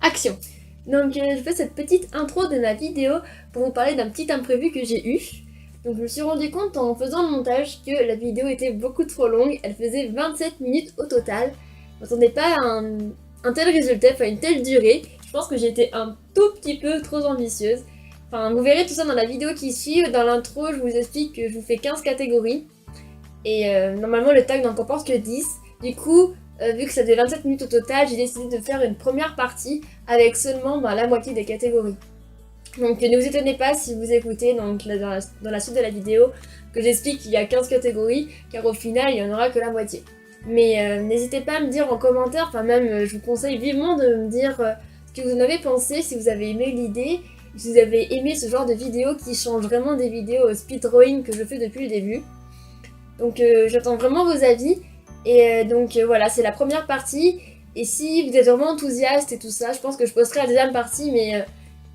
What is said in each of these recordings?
Action! Donc je fais cette petite intro de ma vidéo pour vous parler d'un petit imprévu que j'ai eu. Donc je me suis rendu compte en faisant le montage que la vidéo était beaucoup trop longue, elle faisait 27 minutes au total. Je m'attendais pas à un tel résultat, enfin une telle durée. Je pense que j'ai été un tout petit peu trop ambitieuse. Enfin vous verrez tout ça dans la vidéo qui suit. Dans l'intro je vous explique que je vous fais 15 catégories. Et normalement le tag n'en comporte que 10. Du coup, vu que ça faisait 27 minutes au total, j'ai décidé de faire une première partie avec seulement la moitié des catégories. Donc ne vous étonnez pas si vous écoutez donc, dans la suite de la vidéo que j'explique qu'il y a 15 catégories, car au final il n'y en aura que la moitié. Mais n'hésitez pas à me dire en commentaire, enfin même je vous conseille vivement de me dire ce que vous en avez pensé, si vous avez aimé l'idée, si vous avez aimé ce genre de vidéo qui change vraiment des vidéos speed drawing que je fais depuis le début. Donc j'attends vraiment vos avis. Et donc voilà, c'est la première partie. Et si vous êtes vraiment enthousiaste et tout ça, je pense que je posterai la deuxième partie. Mais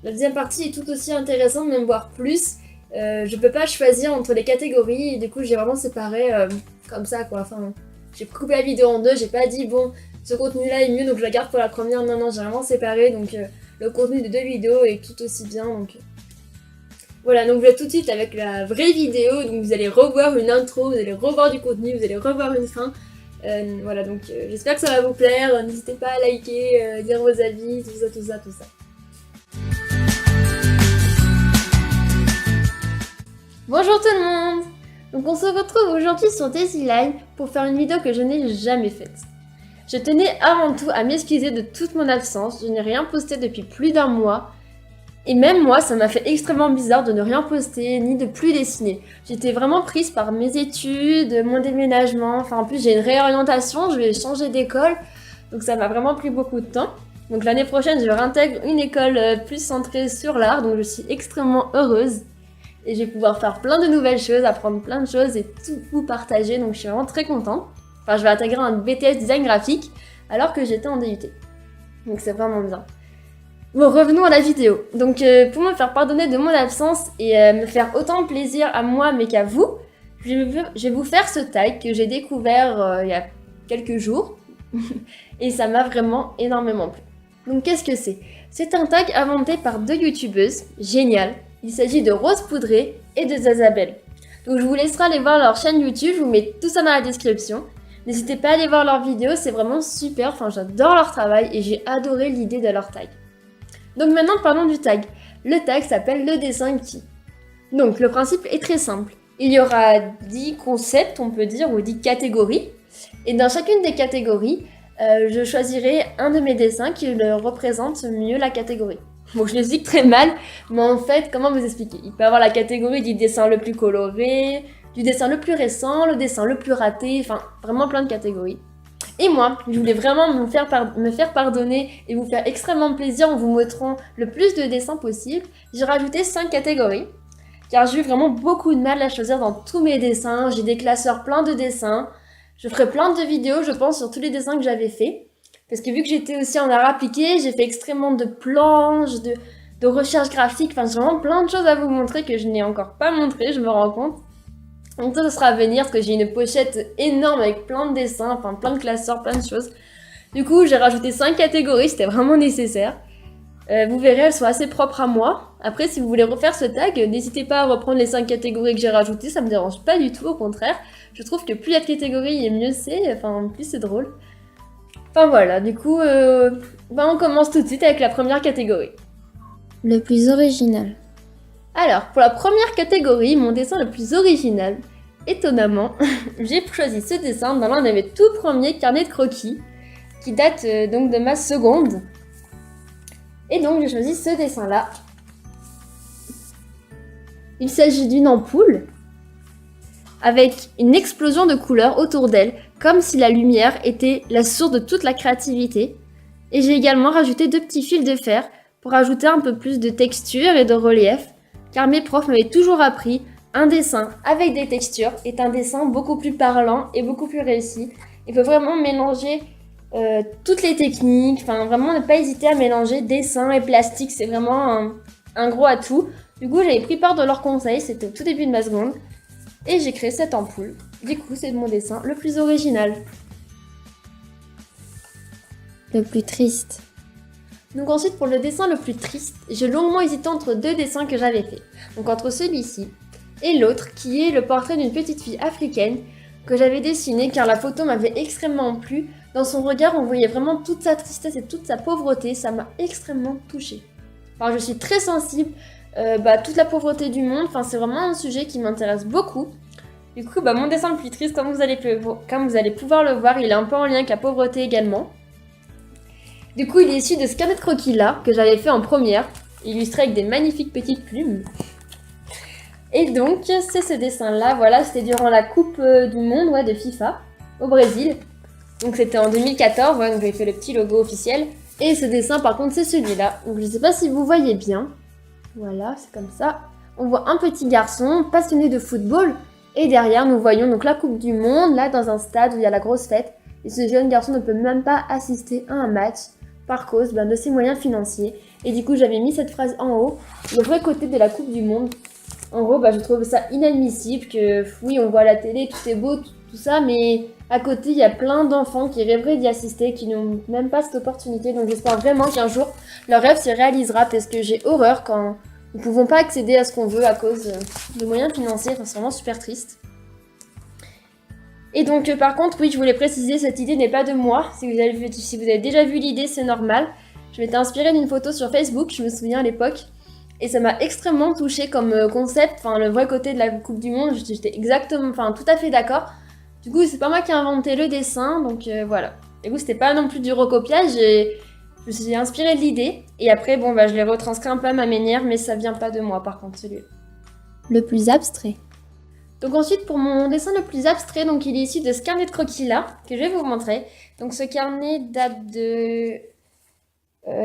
la deuxième partie est tout aussi intéressante, même voire plus. Je peux pas choisir entre les catégories. Et du coup, j'ai vraiment séparé comme ça, quoi. Enfin, j'ai coupé la vidéo en deux. J'ai pas dit, bon, ce contenu-là est mieux, donc je la garde pour la première. Non, non, j'ai vraiment séparé. Donc le contenu de deux vidéos est tout aussi bien. Donc voilà, donc vous êtes tout de suite avec la vraie vidéo, donc vous allez revoir une intro, vous allez revoir du contenu, vous allez revoir une fin. Voilà, donc j'espère que ça va vous plaire, n'hésitez pas à liker, dire vos avis, tout ça, tout ça, tout ça. Bonjour tout le monde! Donc on se retrouve aujourd'hui sur Daisyline pour faire une vidéo que je n'ai jamais faite. Je tenais avant tout à m'excuser de toute mon absence, je n'ai rien posté depuis plus d'un mois. Et même moi, ça m'a fait extrêmement bizarre de ne rien poster, ni de plus dessiner. J'étais vraiment prise par mes études, mon déménagement, enfin en plus j'ai une réorientation, je vais changer d'école, donc ça m'a vraiment pris beaucoup de temps. Donc l'année prochaine, je réintègre une école plus centrée sur l'art, donc je suis extrêmement heureuse. Et je vais pouvoir faire plein de nouvelles choses, apprendre plein de choses et tout vous partager, donc je suis vraiment très contente. Enfin, je vais intégrer un BTS design graphique alors que j'étais en DUT. Donc c'est vraiment bien. Bon, revenons à la vidéo. Donc, pour me faire pardonner de mon absence et me faire autant plaisir à moi mais qu'à vous, je vais vous faire ce tag que j'ai découvert il y a quelques jours. Et ça m'a vraiment énormément plu. Donc, qu'est-ce que c'est? C'est un tag inventé par deux youtubeuses, génial. Il s'agit de Rose Poudrée et de Zazabel. Donc, je vous laisserai aller voir leur chaîne YouTube, je vous mets tout ça dans la description. N'hésitez pas à aller voir leurs vidéos, c'est vraiment super, enfin j'adore leur travail et j'ai adoré l'idée de leur tag. Donc maintenant parlons du tag. Le tag s'appelle le dessin qui. Donc le principe est très simple. Il y aura 10 concepts, on peut dire, ou 10 catégories. Et dans chacune des catégories, je choisirai un de mes dessins qui représente mieux la catégorie. Bon, je l'explique très mal, mais en fait, comment vous expliquer? Il peut y avoir la catégorie du dessin le plus coloré, du dessin le plus récent, le dessin le plus raté, enfin vraiment plein de catégories. Et moi, je voulais vraiment me faire pardonner et vous faire extrêmement plaisir en vous montrant le plus de dessins possible. J'ai rajouté 5 catégories, car j'ai eu vraiment beaucoup de mal à choisir dans tous mes dessins. J'ai des classeurs plein de dessins. Je ferai plein de vidéos, je pense, sur tous les dessins que j'avais faits. Parce que vu que j'étais aussi en art appliqué, j'ai fait extrêmement de planches, de recherches graphiques. Enfin, j'ai vraiment plein de choses à vous montrer que je n'ai encore pas montré, je me rends compte. Donc ça sera à venir parce que j'ai une pochette énorme avec plein de dessins, enfin plein de classeurs, plein de choses. Du coup, j'ai rajouté 5 catégories, c'était vraiment nécessaire. Vous verrez, elles sont assez propres à moi. Après, si vous voulez refaire ce tag, n'hésitez pas à reprendre les 5 catégories que j'ai rajoutées, ça me dérange pas du tout, au contraire. Je trouve que plus il y a de catégories et mieux c'est, enfin plus c'est drôle. Enfin voilà, du coup, on commence tout de suite avec la première catégorie. Le plus original. Alors, pour la première catégorie, mon dessin le plus original, étonnamment, j'ai choisi ce dessin dans l'un de mes tout premiers carnets de croquis, qui date donc de ma seconde. Et donc j'ai choisi ce dessin-là. Il s'agit d'une ampoule, avec une explosion de couleurs autour d'elle, comme si la lumière était la source de toute la créativité. Et j'ai également rajouté 2 petits fils de fer pour ajouter un peu plus de texture et de relief, car mes profs m'avaient toujours appris un dessin avec des textures est un dessin beaucoup plus parlant et beaucoup plus réussi. Il faut vraiment mélanger toutes les techniques, enfin vraiment ne pas hésiter à mélanger dessin et plastique, c'est vraiment un gros atout. Du coup j'avais pris part de leurs conseils, c'était au tout début de ma seconde, et j'ai créé cette ampoule. Du coup c'est mon dessin le plus original. Le plus triste. Donc ensuite, pour le dessin le plus triste, j'ai longuement hésité entre deux dessins que j'avais faits. Donc entre celui-ci et l'autre, qui est le portrait d'une petite fille africaine que j'avais dessiné car la photo m'avait extrêmement plu. Dans son regard, on voyait vraiment toute sa tristesse et toute sa pauvreté. Ça m'a extrêmement touchée. Alors je suis très sensible, toute la pauvreté du monde. Enfin, c'est vraiment un sujet qui m'intéresse beaucoup. Du coup, mon dessin le plus triste, comme vous allez pouvoir le voir, il est un peu en lien avec la pauvreté également. Du coup, il est issu de ce carnet de croquis là que j'avais fait en première, illustré avec des magnifiques petites plumes. Et donc, c'est ce dessin-là, voilà, c'était durant la Coupe du Monde de FIFA au Brésil. Donc c'était en 2014, donc j'avais fait le petit logo officiel. Et ce dessin, par contre, c'est celui-là. Donc je sais pas si vous voyez bien. Voilà, c'est comme ça. On voit un petit garçon passionné de football. Et derrière, nous voyons donc la Coupe du Monde, là, dans un stade où il y a la grosse fête. Et ce jeune garçon ne peut même pas assister à un match par cause de ses moyens financiers. Et du coup, j'avais mis cette phrase en haut, le vrai côté de la Coupe du Monde. En gros, je trouve ça inadmissible que, oui, on voit à la télé, tout est beau, tout ça, mais à côté, il y a plein d'enfants qui rêveraient d'y assister, qui n'ont même pas cette opportunité. Donc j'espère vraiment qu'un jour, leur rêve se réalisera, parce que j'ai horreur quand nous ne pouvons pas accéder à ce qu'on veut à cause de moyens financiers. Enfin, c'est vraiment super triste. Et donc, par contre, oui, je voulais préciser, cette idée n'est pas de moi. Si vous avez déjà vu l'idée, c'est normal. Je m'étais inspirée d'une photo sur Facebook, je me souviens à l'époque. Et ça m'a extrêmement touchée comme concept, le vrai côté de la Coupe du Monde, j'étais tout à fait d'accord. Du coup, c'est pas moi qui ai inventé le dessin, donc voilà. Du coup, c'était pas non plus du recopiage, je me suis inspirée de l'idée. Et après, je l'ai retranscrit un peu à ma manière, mais ça vient pas de moi par contre, celui-là. Le plus abstrait. Donc ensuite, pour mon dessin le plus abstrait, donc il est issu de ce carnet de croquis là, que je vais vous montrer. Donc ce carnet date de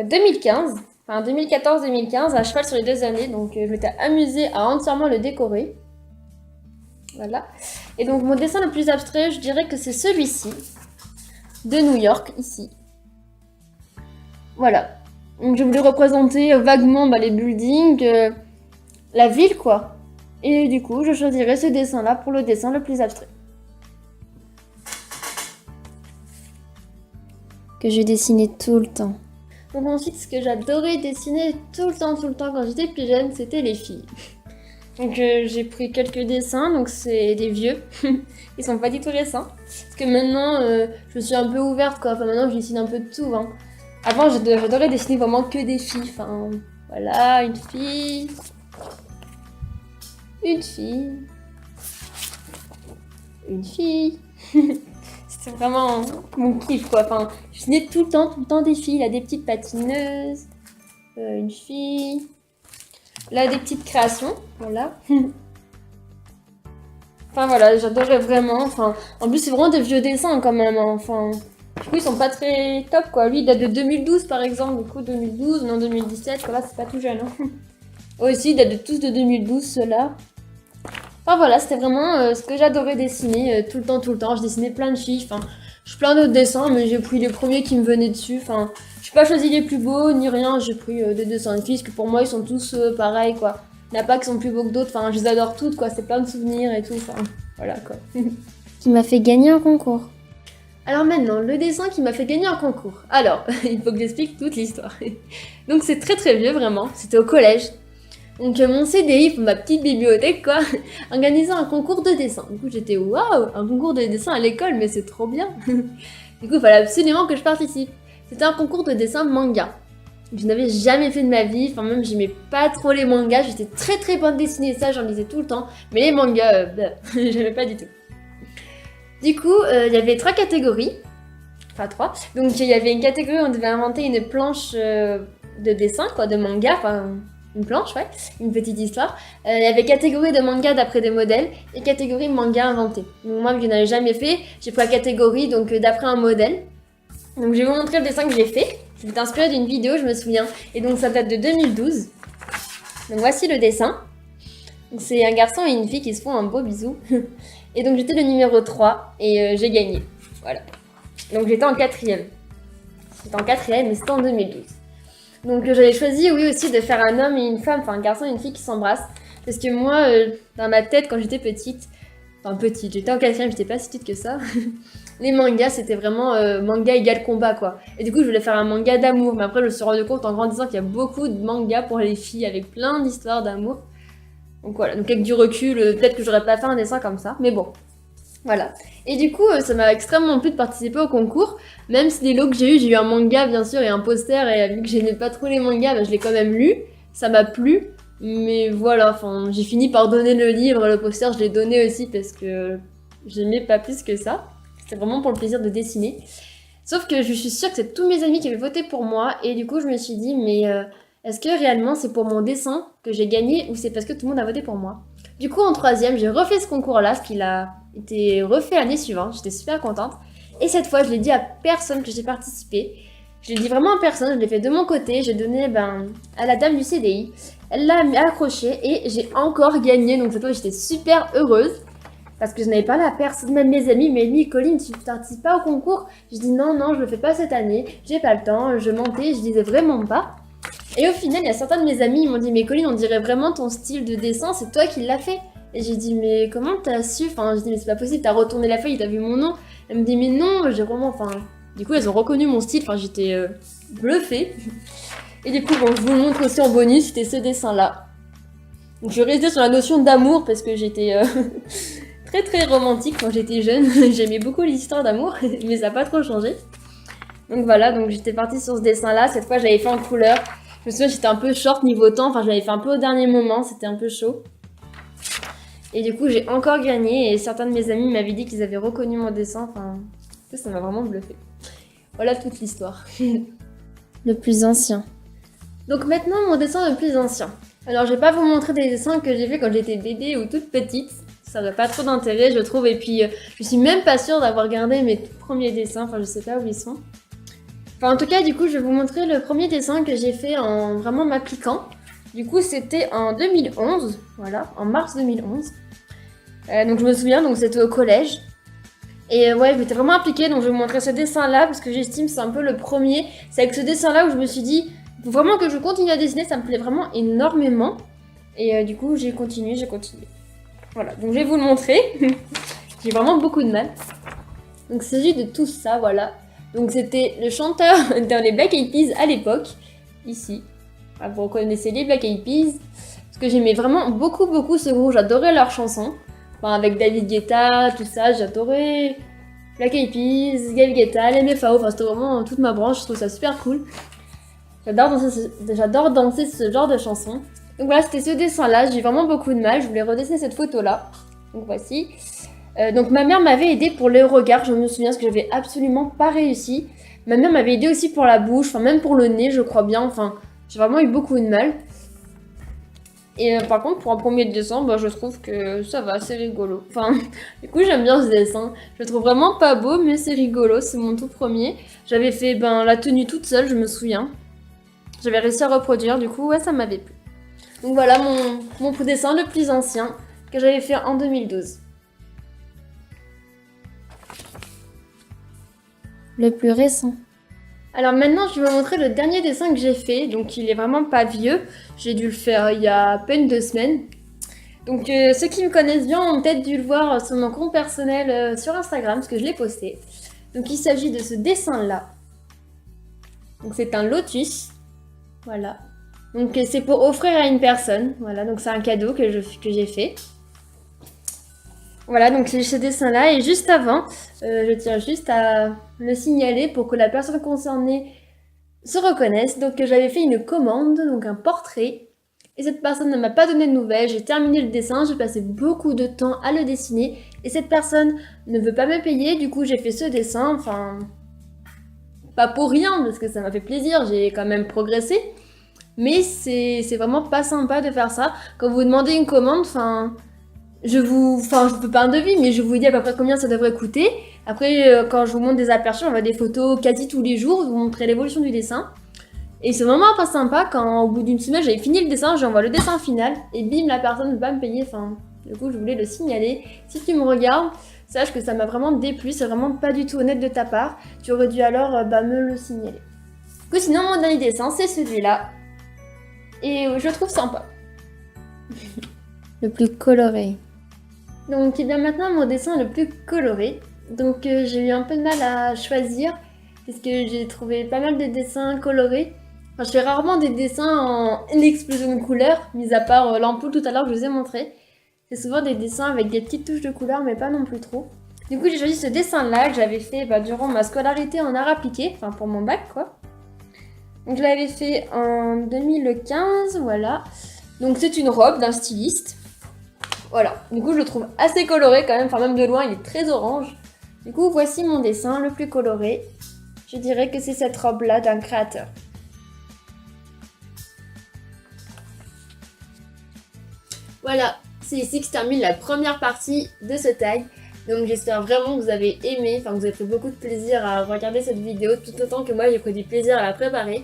2015. Enfin 2014-2015, à cheval sur les 2 années, donc je m'étais amusée à entièrement le décorer. Voilà. Et donc mon dessin le plus abstrait, je dirais que c'est celui-ci, de New York, ici. Voilà. Donc je voulais représenter vaguement les buildings, la ville quoi. Et du coup, je choisirais ce dessin-là pour le dessin le plus abstrait. Que je dessinais tout le temps. Donc ensuite, ce que j'adorais dessiner tout le temps quand j'étais plus jeune, c'était les filles. Donc j'ai pris quelques dessins, donc c'est des vieux, ils sont pas du tout récents. Parce que maintenant, je suis un peu ouverte quoi, maintenant je dessine un peu de tout. Avant, j'adorais dessiner vraiment que des filles, voilà, une fille, C'était vraiment mon kiff quoi, je dessinais tout le temps des filles, là des petites patineuses, une fille, là des petites créations, voilà. Voilà, j'adorais vraiment, en plus c'est vraiment des vieux dessins quand même, du coup ils sont pas très top quoi, lui il date de 2012 par exemple, du coup 2012, non 2017, voilà c'est pas tout jeune. Aussi il date de tous de 2012 ceux-là. Voilà, c'était vraiment ce que j'adorais dessiner tout le temps. Je dessinais plein de filles, je plein d'autres dessins, mais j'ai pris les premiers qui me venaient dessus. Je n'ai pas choisi les plus beaux ni rien, j'ai pris des dessins de filles, parce que pour moi ils sont tous pareils quoi. Il n'y en a pas qui sont plus beaux que d'autres, je les adore toutes quoi, c'est plein de souvenirs et tout, voilà quoi. Qui m'a fait gagner un concours. Alors maintenant, le dessin qui m'a fait gagner un concours. Alors, il faut que j'explique toute l'histoire. Donc c'est très très vieux vraiment, c'était au collège. Donc mon CDI, pour ma petite bibliothèque quoi, organisait un concours de dessin. Du coup j'étais waouh, un concours de dessin à l'école, mais c'est trop bien. Du coup il fallait absolument que je participe. C'était un concours de dessin manga. Je n'avais jamais fait de ma vie, même j'aimais pas trop les mangas, j'étais très très bonne dessinée, ça j'en lisais tout le temps. Mais les mangas, j'aimais pas du tout. Du coup il y avait 3 catégories, 3. Donc il y avait une catégorie où on devait inventer une planche de dessin quoi, de manga, une planche, une petite histoire. Il y avait catégorie de manga d'après des modèles et catégorie manga inventé. Donc moi, je n'avais jamais fait, j'ai pris la catégorie d'après un modèle. Donc je vais vous montrer le dessin que j'ai fait. C'était inspiré d'une vidéo, je me souviens. Et donc ça date de 2012. Donc voici le dessin. Donc, c'est un garçon et une fille qui se font un beau bisou. Et donc j'étais le numéro 3 et j'ai gagné. Voilà. Donc j'étais en 4e. Mais c'était en 2012. Donc j'avais choisi, oui aussi, de faire un homme et une femme, un garçon et une fille qui s'embrassent. Parce que moi, dans ma tête, quand j'étais petite, j'étais en 4e, j'étais pas si petite que ça. les mangas, c'était vraiment manga égale combat, quoi. Et du coup, je voulais faire un manga d'amour. Mais après, je me suis rendu compte en grandissant qu'il y a beaucoup de mangas pour les filles avec plein d'histoires d'amour. Donc voilà, donc avec du recul, peut-être que j'aurais pas fait un dessin comme ça. Mais bon, voilà. Et du coup, ça m'a extrêmement plu de participer au concours. Même si les lots que j'ai eu un manga, bien sûr, et un poster. Et vu que j'aimais pas trop les mangas, bah, je l'ai quand même lu. Ça m'a plu. Mais voilà, enfin, j'ai fini par donner le livre, le poster, je l'ai donné aussi parce que j'aimais pas plus que ça. C'était vraiment pour le plaisir de dessiner. Sauf que je suis sûre que c'est tous mes amis qui avaient voté pour moi. Et du coup, je me suis dit, mais est-ce que réellement c'est pour mon dessin que j'ai gagné ou c'est parce que tout le monde a voté pour moi? Du coup, en troisième, j'ai refait ce concours-là, ce qu'il a été refait l'année suivante. J'étais super contente. Et cette fois, je l'ai dit à personne que j'ai participé. Je l'ai dit vraiment à personne, je l'ai fait de mon côté. J'ai donné à la dame du CDI. Elle l'a accroché et j'ai encore gagné. Donc cette fois, j'étais super heureuse. Parce que je n'avais pas la personne, même mes amis, mais lui, Colline, tu ne participes pas au concours. Je dis non, non, je le fais pas cette année, j'ai pas le temps, je mentais, je disais vraiment pas. Et au final, il y a certains de mes amis, ils m'ont dit, mais Colline, on dirait vraiment ton style de dessin, c'est toi qui l'as fait. Et j'ai dit, mais comment t'as su? Enfin, je dis, mais c'est pas possible, t'as retourné la feuille, t'as vu mon nom. Elle me dit, mais non, j'ai vraiment, enfin, du coup, elles ont reconnu mon style, enfin, j'étais bluffée. Et du coup, bon, je vous le montre aussi en bonus, c'était ce dessin-là. Donc, je suis restée sur la notion d'amour parce que j'étais très très romantique quand j'étais jeune. J'aimais beaucoup l'histoire d'amour, mais ça n'a pas trop changé. Donc voilà, donc j'étais partie sur ce dessin-là. Cette fois, j'avais fait en couleur. Je me souviens, j'étais un peu short niveau temps. Enfin, je l'avais fait un peu au dernier moment. C'était un peu chaud. Et du coup, j'ai encore gagné. Et certains de mes amis m'avaient dit qu'ils avaient reconnu mon dessin. Enfin, ça m'a vraiment bluffé. Voilà toute l'histoire. Le plus ancien. Donc maintenant, mon dessin le plus ancien. Alors, je vais pas vous montrer des dessins que j'ai fait quand j'étais bébé ou toute petite. Ça n'a pas trop d'intérêt, je trouve. Et puis, je suis même pas sûre d'avoir gardé mes tout premiers dessins. Enfin, je sais pas où ils sont. Enfin, en tout cas, du coup, je vais vous montrer le premier dessin que j'ai fait en vraiment m'appliquant. Du coup, c'était en 2011. Voilà, en mars 2011. Donc, je me souviens, donc c'était au collège. Et ouais, je m'étais vraiment appliquée. Donc, je vais vous montrer ce dessin-là parce que j'estime que c'est un peu le premier. C'est avec ce dessin-là où je me suis dit, il faut vraiment que je continue à dessiner. Ça me plaît vraiment énormément. Et du coup, j'ai continué. Voilà, donc je vais vous le montrer. J'ai vraiment beaucoup de mal. Donc il s'agit de tout ça, voilà. Donc c'était le chanteur dans les Black Eyed Peas à l'époque, ici. Ah, vous reconnaissez les Black Eyed Peas. Parce que j'aimais vraiment beaucoup ce groupe, j'adorais leurs chansons. Enfin, avec David Guetta, tout ça, j'adorais Black Eyed Peas, Gail Guetta, LMFAO, enfin c'était vraiment toute ma branche, je trouve ça super cool. J'adore danser ce genre de chansons. Donc voilà, c'était ce dessin-là, j'ai vraiment beaucoup de mal, je voulais redessiner cette photo-là. Donc voici. Donc ma mère m'avait aidé pour le regard, je me souviens, parce que j'avais absolument pas réussi. Ma mère m'avait aidé aussi pour la bouche, enfin même pour le nez, je crois bien, enfin j'ai vraiment eu beaucoup de mal. Et par contre, pour un premier dessin, bah, je trouve que ça va, c'est rigolo. Enfin, du coup, j'aime bien ce dessin. Je le trouve vraiment pas beau, mais c'est rigolo, c'est mon tout premier. J'avais fait la tenue toute seule, je me souviens. J'avais réussi à reproduire, du coup, ouais, ça m'avait plu. Donc voilà mon dessin le plus ancien que j'avais fait en 2012. Le plus récent. Alors maintenant, je vais vous montrer le dernier dessin que j'ai fait. Donc il est vraiment pas vieux. J'ai dû le faire il y a à peine 2 semaines. Donc ceux qui me connaissent bien ont peut-être dû le voir sur mon compte personnel sur Instagram, parce que je l'ai posté. Donc il s'agit de ce dessin-là. Donc c'est un lotus. Voilà. Donc c'est pour offrir à une personne. Voilà, donc c'est un cadeau que j'ai fait. Voilà, donc c'est ce dessin-là. Et juste avant, je tiens juste à le signaler pour que la personne concernée se reconnaisse. Donc j'avais fait une commande, donc un portrait. Et cette personne ne m'a pas donné de nouvelles. J'ai terminé le dessin, j'ai passé beaucoup de temps à le dessiner. Et cette personne ne veut pas me payer. Du coup, j'ai fait ce dessin. Enfin, pas pour rien, parce que ça m'a fait plaisir. J'ai quand même progressé. Mais c'est vraiment pas sympa de faire ça. Quand vous demandez une commande, je peux pas un devis, mais je vous dis à peu près combien ça devrait coûter. Après, quand je vous montre des aperçus, on voit des photos quasi tous les jours, vous montrer l'évolution du dessin. Et c'est vraiment pas sympa quand, au bout d'une semaine, j'avais fini le dessin, j'envoie le dessin final, et bim, la personne ne veut pas me payer. Enfin, du coup, je voulais le signaler. Si tu me regardes, sache que ça m'a vraiment déplu, c'est vraiment pas du tout honnête de ta part. Tu aurais dû alors me le signaler. Du coup, sinon, mon dernier dessin, c'est celui-là. Et je le trouve sympa. Le plus coloré. Donc, il y a maintenant mon dessin le plus coloré. Donc j'ai eu un peu de mal à choisir parce que j'ai trouvé pas mal de dessins colorés. Enfin, je fais rarement des dessins en une explosion de couleurs, mis à part l'ampoule tout à l'heure que je vous ai montré. C'est souvent des dessins avec des petites touches de couleurs, mais pas non plus trop. Du coup, j'ai choisi ce dessin-là que j'avais fait durant ma scolarité en art appliqué, enfin pour mon bac quoi. Donc je l'avais fait en 2015, voilà. Donc c'est une robe d'un styliste. Voilà, du coup je le trouve assez coloré quand même, enfin même de loin il est très orange. Du coup voici mon dessin le plus coloré. Je dirais que c'est cette robe-là d'un créateur. Voilà, c'est ici que se termine la première partie de ce tag. Donc j'espère vraiment que vous avez aimé, enfin que vous avez pris beaucoup de plaisir à regarder cette vidéo, tout autant que moi j'ai pris du plaisir à la préparer.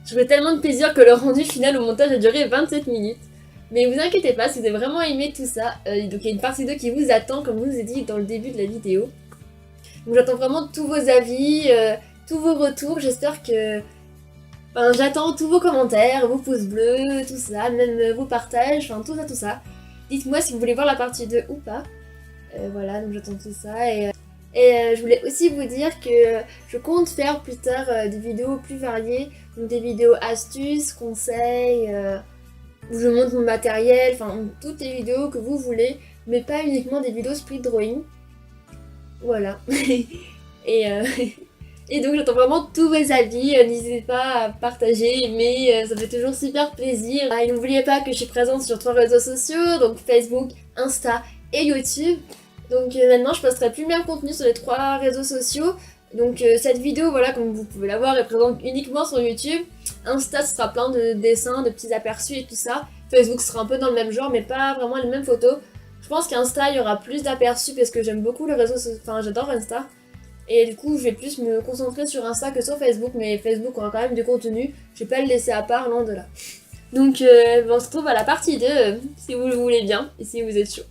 J'ai pris tellement de plaisir que le rendu final au montage a duré 27 minutes. Mais vous inquiétez pas, si vous avez vraiment aimé tout ça, donc il y a une partie 2 qui vous attend, comme je vous ai dit dans le début de la vidéo. Donc j'attends vraiment tous vos avis, tous vos retours, j'espère que... Enfin, j'attends tous vos commentaires, vos pouces bleus, tout ça, même vos partages, enfin tout ça. Dites-moi si vous voulez voir la partie 2 ou pas. Voilà, donc j'attends tout ça et je voulais aussi vous dire que je compte faire plus tard des vidéos plus variées, donc des vidéos astuces, conseils, où je montre mon matériel, enfin toutes les vidéos que vous voulez, mais pas uniquement des vidéos split drawing. Voilà. et, et donc j'attends vraiment tous vos avis, n'hésitez pas à partager, aimer, ça fait toujours super plaisir. Et n'oubliez pas que je suis présente sur 3 réseaux sociaux, donc Facebook, Insta et YouTube. Donc maintenant je posterai plus le même contenu sur les 3 réseaux sociaux. Donc cette vidéo, voilà, comme vous pouvez la voir, est présente uniquement sur YouTube. Insta, ce sera plein de dessins, de petits aperçus et tout ça. Facebook sera un peu dans le même genre, mais pas vraiment les mêmes photos. Je pense qu'Insta, il y aura plus d'aperçus parce que j'aime beaucoup le réseau, enfin j'adore Insta. Et du coup, je vais plus me concentrer sur Insta que sur Facebook, mais Facebook aura quand même du contenu. Je vais pas le laisser à part, loin de là. Donc on se retrouve à la partie 2, si vous le voulez bien, et si vous êtes chaud.